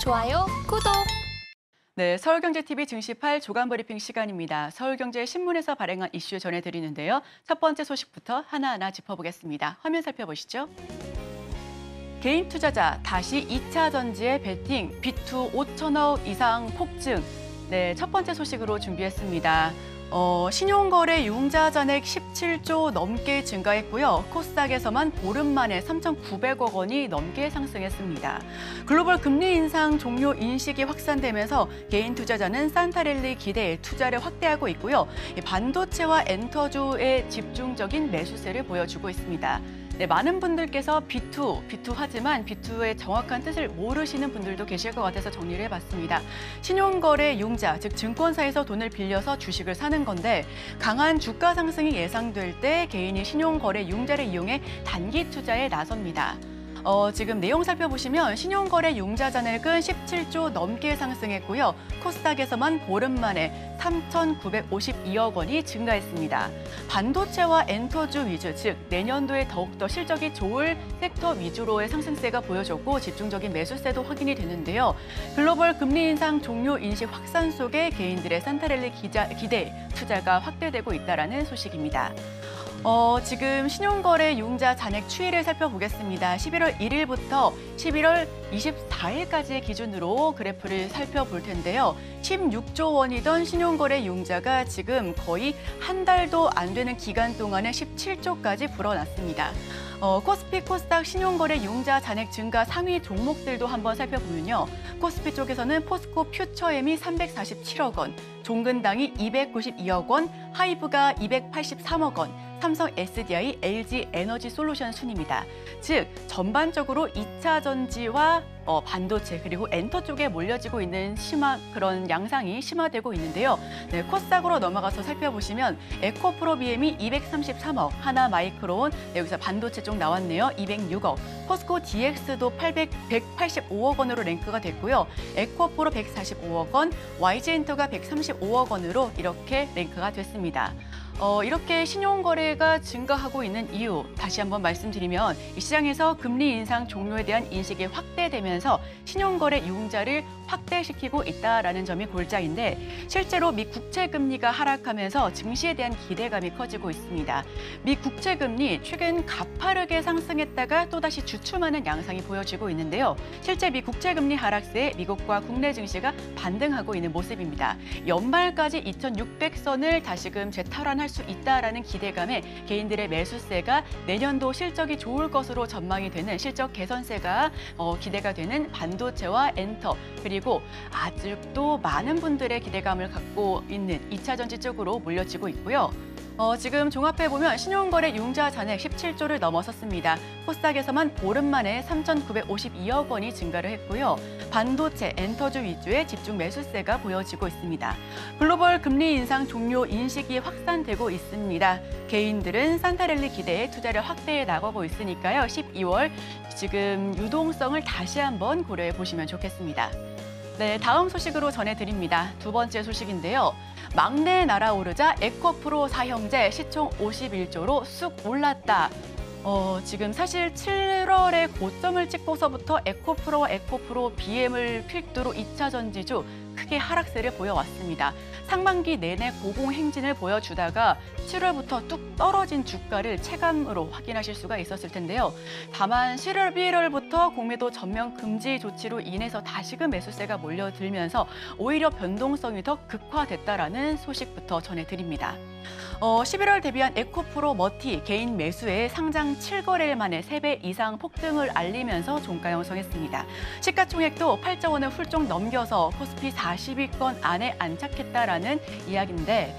좋아요, 구독! 네, 서울경제TV 증시8 조간브리핑 시간입니다. 서울경제신문에서 발행한 이슈 전해드리는데요. 첫 번째 소식부터 하나하나 짚어보겠습니다. 화면 살펴보시죠. 개인 투자자 다시 2차 전지에 베팅, 비투 5천억 이상 폭증. 네, 첫 번째 소식으로 준비했습니다. 신용거래 융자 잔액 17조 넘게 증가했고요. 코스닥에서만 보름 만에 3,900억 원이 넘게 상승했습니다. 글로벌 금리 인상 종료 인식이 확산되면서 개인 투자자는 산타랠리 기대에 투자를 확대하고 있고요. 반도체와 엔터주의 집중적인 매수세를 보여주고 있습니다. 네, 많은 분들께서 비투 하지만 비투의 정확한 뜻을 모르시는 분들도 계실 것 같아서 정리를 해봤습니다. 신용거래 융자, 즉 증권사에서 돈을 빌려서 주식을 사는 건데 강한 주가 상승이 예상될 때 개인이 신용거래 융자를 이용해 단기 투자에 나섭니다. 지금 내용 살펴보시면 신용거래 융자 잔액은 17조 넘게 상승했고요. 코스닥에서만 보름 만에 3,952억 원이 증가했습니다. 반도체와 엔터주 위주, 즉 내년도에 더욱더 실적이 좋을 섹터 위주로의 상승세가 보여졌고 집중적인 매수세도 확인이 되는데요. 글로벌 금리 인상 종료 인식 확산 속에 개인들의 산타랠리 기대, 투자가 확대되고 있다는 소식입니다. 지금 신용거래 융자 잔액 추이를 살펴보겠습니다. 11월 1일부터 11월 24일까지의 기준으로 그래프를 살펴볼 텐데요. 16조 원이던 신용거래 융자가 지금 거의 한 달도 안 되는 기간 동안에 17조까지 불어났습니다. 코스피, 코스닥 신용거래 융자 잔액 증가 상위 종목들도 한번 살펴보면요. 코스피 쪽에서는 포스코 퓨처엠이 347억 원, 종근당이 292억 원, 하이브가 283억 원, 삼성 SDI, LG 에너지 솔루션 순입니다. 즉 전반적으로 2차 전지와 반도체 그리고 엔터 쪽에 몰려지고 있는 그런 양상이 심화되고 있는데요. 네, 코스닥으로 넘어가서 살펴보시면 에코프로 BM이 233억, 하나마이크론 여기서 반도체 쪽 나왔네요. 206억, 포스코 DX도 185억 원으로 랭크가 됐고요. 에코프로 145억 원, YG엔터가 135억 원으로 이렇게 랭크가 됐습니다. 이렇게 신용거래가 증가하고 있는 이유 다시 한번 말씀드리면 이 시장에서 금리 인상 종료에 대한 인식이 확대되면서 신용거래 융자를 확대시키고 있다는 점이 골자인데 실제로 미 국채금리가 하락하면서 증시에 대한 기대감이 커지고 있습니다. 미 국채금리 최근 가파르게 상승했다가 또다시 주춤하는 양상이 보여지고 있는데요. 실제 미 국채금리 하락세에 미국과 국내 증시가 반등하고 있는 모습입니다. 연말까지 2,600선을 다시금 재탈환할 수 있다라는 기대감에 개인들의 매수세가 내년도 실적이 좋을 것으로 전망이 되는 실적 개선세가 기대가 되는 반도체와 엔터 그리고 아직도 많은 분들의 기대감을 갖고 있는 2차 전지 쪽으로 몰려지고 있고요. 지금 종합해보면 신용거래 융자 잔액 17조를 넘어섰습니다. 코스닥에서만 보름 만에 3,952억 원이 증가를 했고요. 반도체, 엔터주 위주의 집중 매수세가 보여지고 있습니다. 글로벌 금리 인상 종료 인식이 확산되고 있습니다. 개인들은 산타랠리 기대에 투자를 확대해 나가고 있으니까요. 12월 지금 유동성을 다시 한번 고려해 보시면 좋겠습니다. 네, 다음 소식으로 전해드립니다. 두 번째 소식인데요. 막내 날아오르자 에코프로 사형제 시총 51조로 쑥 올랐다. 지금 사실 7월에 고점을 찍고서부터 에코프로 BM을 필두로 2차 전지주 크게 하락세를 보여왔습니다. 상반기 내내 고공행진을 보여주다가 7월부터 뚝 떨어진 주가를 체감으로 확인하실 수가 있었을 텐데요. 다만 11월부터 공매도 전면 금지 조치로 인해서 다시금 매수세가 몰려들면서 오히려 변동성이 더 극화됐다라는 소식부터 전해드립니다. 11월 데뷔한 에코프로 머티 개인 매수에 상장 7거래일 만에 3배 이상 폭등을 알리면서 종가 형성했습니다. 시가총액도 8조 원을 훌쩍 넘겨서 코스피 40위권 안에 안착했다라는 이야기인데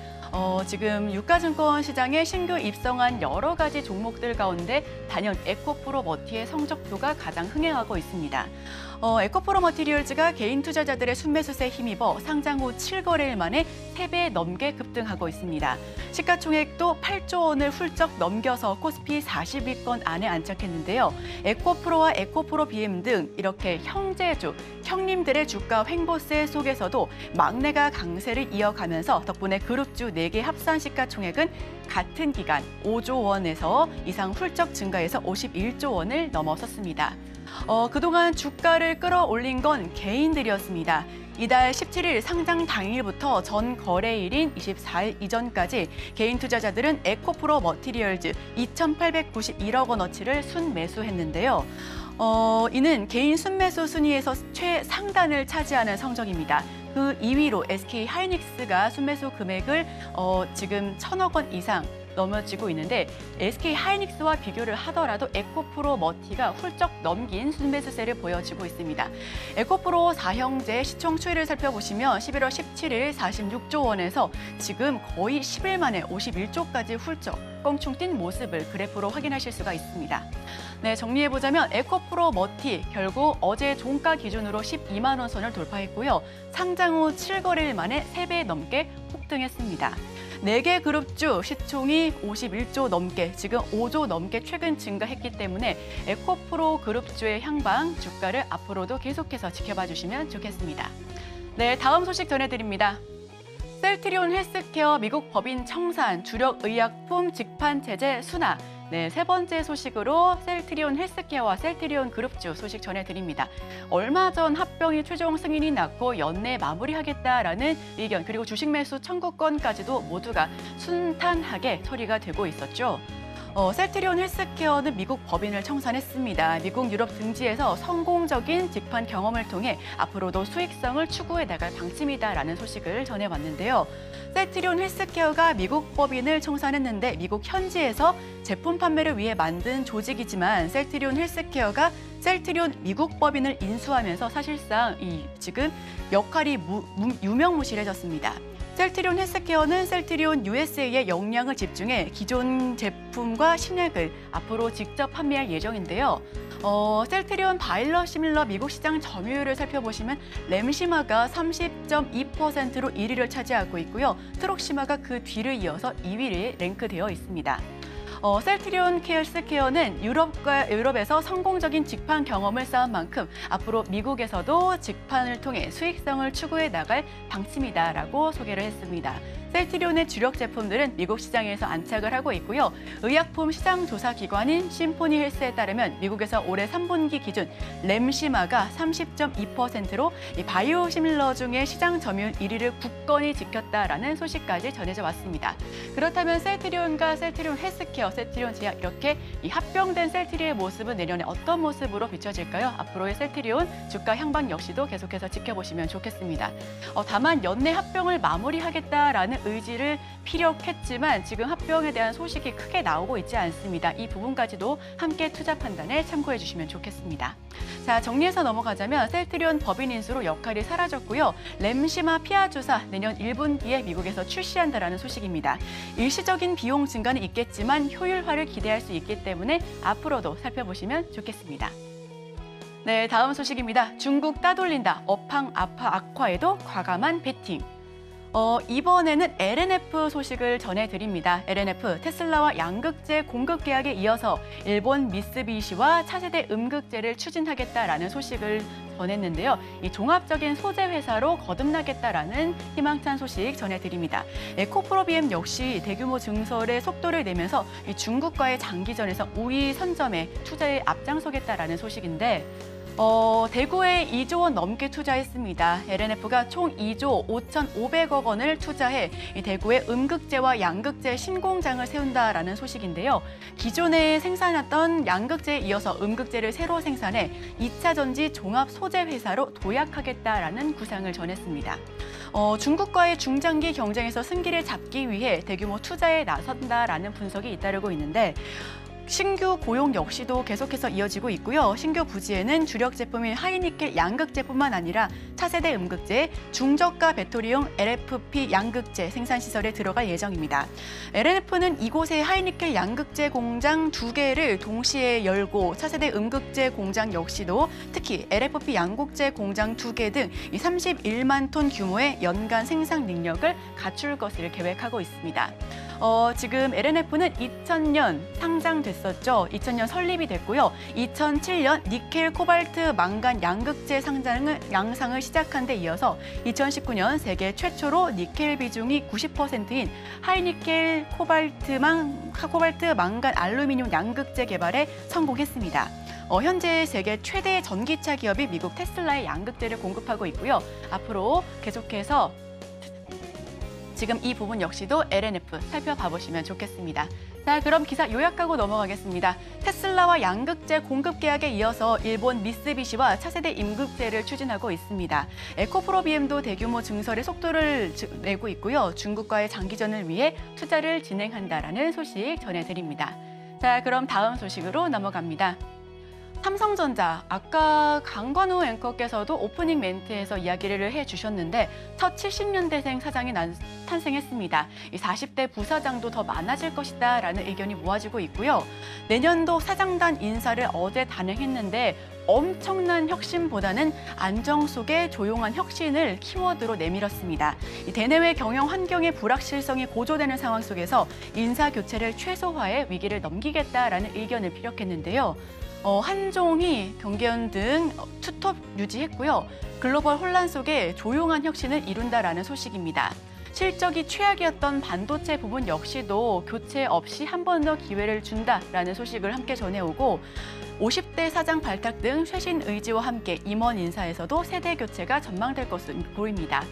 지금 유가증권 시장에 신규 입성한 여러 가지 종목들 가운데 단연 에코프로 머티의 성적표가 가장 흥행하고 있습니다. 에코프로 머티리얼즈가 개인 투자자들의 순매수세에 힘입어 상장 후 7거래일 만에 3배 넘게 급등하고 있습니다. 시가총액도 8조 원을 훌쩍 넘겨서 코스피 40위권 안에 안착했는데요. 에코프로와 에코프로 BM 등 이렇게 형제주, 형님들의 주가 횡보세 속에서도 막내가 강세를 이어가면서 덕분에 그룹주 4개 합산 시가총액은 같은 기간 5조 원에서 이상 훌쩍 증가해서 51조 원을 넘어섰습니다. 그동안 주가를 끌어올린 건 개인들이었습니다. 이달 17일 상장 당일부터 전 거래일인 24일 이전까지 개인 투자자들은 에코프로 머티리얼즈 2,891억 원어치를 순매수했는데요. 이는 개인 순매수 순위에서 최상단을 차지하는 성적입니다. 그 2위로 SK 하이닉스가 순매수 금액을 지금 1,000억 원 이상 넘어지고 있는데 SK 하이닉스와 비교를 하더라도 에코프로 머티가 훌쩍 넘긴 순매수세를 보여지고 있습니다. 에코프로 4형제 시총 추이를 살펴보시면 11월 17일 46조 원에서 지금 거의 10일 만에 51조까지 훌쩍 껑충 뛴 모습을 그래프로 확인하실 수가 있습니다. 네, 정리해보자면 에코프로 머티 결국 어제 종가 기준으로 12만 원 선을 돌파했고요. 상장 후 7거래일 만에 3배 넘게 폭등했습니다. 4개 그룹주 시총이 51조 넘게, 지금 5조 넘게 최근 증가했기 때문에 에코프로 그룹주의 향방, 주가를 앞으로도 계속해서 지켜봐 주시면 좋겠습니다. 네, 다음 소식 전해드립니다. 셀트리온 헬스케어 미국 법인 청산, 주력 의약품 직판 체제 순화. 네, 세 번째 소식으로 셀트리온 헬스케어와 셀트리온 그룹주 소식 전해드립니다. 얼마 전 합병이 최종 승인이 났고 연내 마무리하겠다라는 의견, 그리고 주식 매수 청구권까지도 모두가 순탄하게 처리가 되고 있었죠. 셀트리온 헬스케어는 미국 법인을 청산했습니다. 미국 유럽 등지에서 성공적인 직판 경험을 통해 앞으로도 수익성을 추구해 나갈 방침이다라는 소식을 전해왔는데요. 셀트리온 헬스케어가 미국 법인을 청산했는데 미국 현지에서 제품 판매를 위해 만든 조직이지만 셀트리온 헬스케어가 셀트리온 미국 법인을 인수하면서 사실상 지금 역할이 유명무실해졌습니다. 셀트리온 헬스케어는 셀트리온 USA에 역량을 집중해 기존 제품과 신약을 앞으로 직접 판매할 예정인데요. 셀트리온 바이러시밀러 미국 시장 점유율을 살펴보시면 램시마가 30.2%로 1위를 차지하고 있고요. 트록시마가 그 뒤를 이어서 2위에 랭크되어 있습니다. 셀트리온 헬스케어는 유럽에서 성공적인 직판 경험을 쌓은 만큼 앞으로 미국에서도 직판을 통해 수익성을 추구해 나갈 방침이다라고 소개를 했습니다. 셀트리온의 주력 제품들은 미국 시장에서 안착을 하고 있고요. 의약품 시장 조사 기관인 심포니 헬스에 따르면 미국에서 올해 3분기 기준 램시마가 30.2%로 바이오시밀러 중에 시장 점유율 1위를 굳건히 지켰다라는 소식까지 전해져 왔습니다. 그렇다면 셀트리온과 셀트리온 헬스케어, 셀트리온 제약 이렇게 합병된 셀트리온의 모습은 내년에 어떤 모습으로 비춰질까요? 앞으로의 셀트리온 주가 향방 역시도 계속해서 지켜보시면 좋겠습니다. 다만 연내 합병을 마무리하겠다라는 의지를 피력했지만 지금 합병에 대한 소식이 크게 나오고 있지 않습니다. 이 부분까지도 함께 투자 판단에 참고해 주시면 좋겠습니다. 자, 정리해서 넘어가자면 셀트리온 법인 인수로 역할이 사라졌고요. 램시마 피하 주사 내년 1분기에 미국에서 출시한다라는 소식입니다. 일시적인 비용 증가는 있겠지만 효율화를 기대할 수 있기 때문에 앞으로도 살펴보시면 좋겠습니다. 네, 다음 소식입니다. 중국 따돌린다. 업황 악화에도 과감한 베팅. 이번에는 LNF 소식을 전해드립니다. LNF, 테슬라와 양극재 공급 계약에 이어서 일본 미쓰비시와 차세대 음극재를 추진하겠다라는 소식을 전했는데요. 이 종합적인 소재 회사로 거듭나겠다라는 희망찬 소식 전해드립니다. 에코프로비엠 역시 대규모 증설의 속도를 내면서 이 중국과의 장기전에서 우위 선점에 투자에 앞장서겠다라는 소식인데 대구에 2조 원 넘게 투자했습니다. LNF가 총 2조 5,500억 원을 투자해 이 대구에 음극재와 양극재 신공장을 세운다라는 소식인데요. 기존에 생산했던 양극재에 이어서 음극재를 새로 생산해 2차 전지 종합 소재 회사로 도약하겠다라는 구상을 전했습니다. 중국과의 중장기 경쟁에서 승기를 잡기 위해 대규모 투자에 나선다라는 분석이 잇따르고 있는데 신규 고용 역시도 계속해서 이어지고 있고요. 신규 부지에는 주력 제품인 하이니켈 양극재뿐만 아니라 차세대 음극재, 중저가 배터리용 LFP 양극재 생산 시설에 들어갈 예정입니다. LNF는 이곳에 하이니켈 양극재 공장 2개를 동시에 열고 차세대 음극재 공장 역시도 특히 LFP 양극재 공장 2개 등 31만 톤 규모의 연간 생산 능력을 갖출 것을 계획하고 있습니다. 지금 LNF는 2000년 상장됐었죠. 2000년 설립이 됐고요. 2007년 니켈, 코발트, 망간 양극재 양상을 시작한 데 이어서 2019년 세계 최초로 니켈 비중이 90%인 하이니켈, 코발트, 망간, 알루미늄 양극재 개발에 성공했습니다. 현재 세계 최대 전기차 기업이 미국 테슬라의 양극재를 공급하고 있고요. 앞으로 계속해서 지금 이 부분 역시도 LNF 살펴봐 보시면 좋겠습니다. 자, 그럼 기사 요약하고 넘어가겠습니다. 테슬라와 양극재 공급 계약에 이어서 일본 미쓰비시와 차세대 임극재를 추진하고 있습니다. 에코프로 BM도 대규모 증설의 속도를 내고 있고요. 중국과의 장기전을 위해 투자를 진행한다라는 소식 전해드립니다. 자, 그럼 다음 소식으로 넘어갑니다. 삼성전자, 아까 강건우 앵커께서도 오프닝 멘트에서 이야기를 해주셨는데 첫 70년대생 사장이 탄생했습니다. 이 40대 부사장도 더 많아질 것이다 라는 의견이 모아지고 있고요. 내년도 사장단 인사를 어제 단행했는데 엄청난 혁신보다는 안정 속의 조용한 혁신을 키워드로 내밀었습니다. 이 대내외 경영 환경의 불확실성이 고조되는 상황 속에서 인사 교체를 최소화해 위기를 넘기겠다라는 의견을 피력했는데요. 한종이, 경계연 등 투톱 유지했고요. 글로벌 혼란 속에 조용한 혁신을 이룬다라는 소식입니다. 실적이 최악이었던 반도체 부분 역시도 교체 없이 한 번 더 기회를 준다라는 소식을 함께 전해오고 50대 사장 발탁 등 쇄신 의지와 함께 임원 인사에서도 세대 교체가 전망될 것으로 보입니다.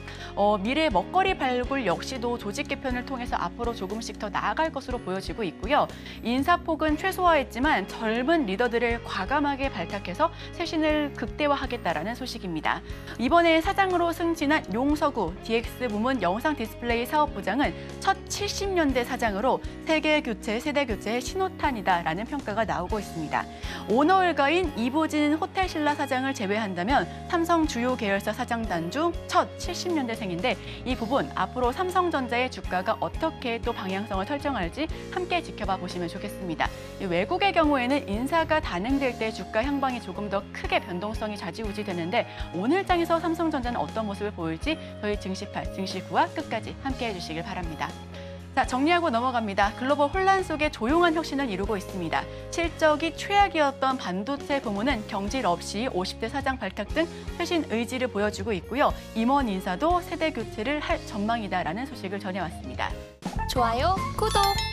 미래 먹거리 발굴 역시도 조직 개편을 통해서 앞으로 조금씩 더 나아갈 것으로 보여지고 있고요. 인사폭은 최소화했지만 젊은 리더들을 과감하게 발탁해서 쇄신을 극대화하겠다라는 소식입니다. 이번에 사장으로 승진한 용서구 DX 부문 영상 디스플레이 사업부장은 첫 70년대 사장으로 세계 교체, 세대 교체의 신호탄이다라는 평가가 나오고 있습니다. 오너 일가인 이보진 호텔신라 사장을 제외한다면 삼성 주요 계열사 사장단 중 첫 70년대생인데 이 부분 앞으로 삼성전자의 주가가 어떻게 또 방향성을 설정할지 함께 지켜봐 보시면 좋겠습니다. 외국의 경우에는 인사가 단행될 때 주가 향방이 조금 더 크게 변동성이 좌지우지되는데 오늘 장에서 삼성전자는 어떤 모습을 보일지 저희 증시8, 증시9와 끝까지 함께해 주시길 바랍니다. 자, 정리하고 넘어갑니다. 글로벌 혼란 속에 조용한 혁신을 이루고 있습니다. 실적이 최악이었던 반도체 부문은 경질 없이 50대 사장 발탁 등 쇄신 의지를 보여주고 있고요. 임원 인사도 세대 교체를 할 전망이다라는 소식을 전해왔습니다. 좋아요, 구독!